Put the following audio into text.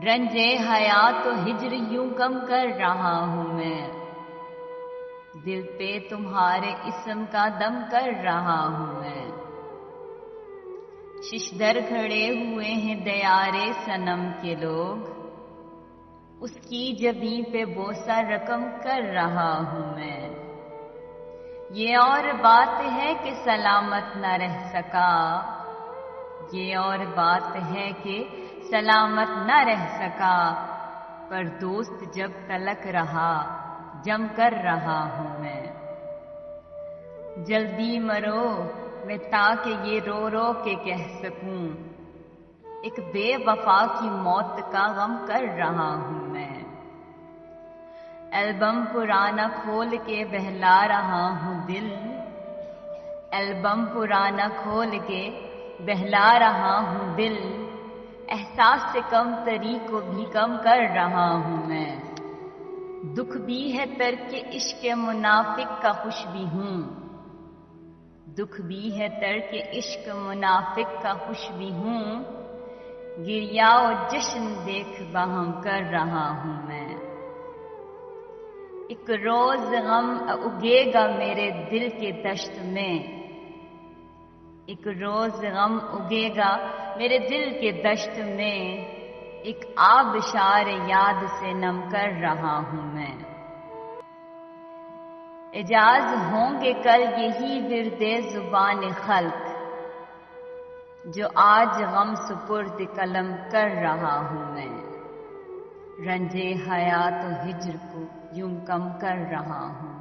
رنجے حیات و ہجر یوں کم کر رہا ہوں میں، دل پہ تمہارے اسم کا دم کر رہا ہوں میں۔ ششدر کھڑے ہوئے ہیں دیارے صنم کے لوگ، اس کی جبیں پہ بوسہ رقم کر رہا ہوں میں۔ یہ اور بات ہے کہ سلامت نہ رہ سکا، یہ اور بات ہے کہ سلامت نہ رہ سکا، پر دوست جب تلک رہا جم کر رہا ہوں میں۔ جلدی مرو میں تاکہ یہ رو رو کے کہہ سکوں، ایک بے وفا کی موت کا غم کر رہا ہوں میں۔ البم پرانا کھول کے بہلا رہا ہوں دل، البم پرانا کھول کے بہلا رہا ہوں دل، احساس سے کم تری کو بھی کم کر رہا ہوں میں۔ دکھ بھی ہے ترک عشق منافق کا خوش بھی ہوں، دکھ بھی ہے ترک عشق منافق کا خوش بھی ہوں، گریا و جشن دیکھ باہم کر رہا ہوں میں۔ ایک روز غم اگے گا میرے دل کے دشت میں، ایک روز غم اگے گا میرے دل کے دشت میں، ایک آبشار یاد سے نم کر رہا ہوں میں۔ اعجاز ہوں گے کل یہی ورد زبان خلق، جو آج غم سپرد قلم کر رہا ہوں میں۔ رنجے حیات و ہجر کو یوں کم کر رہا ہوں۔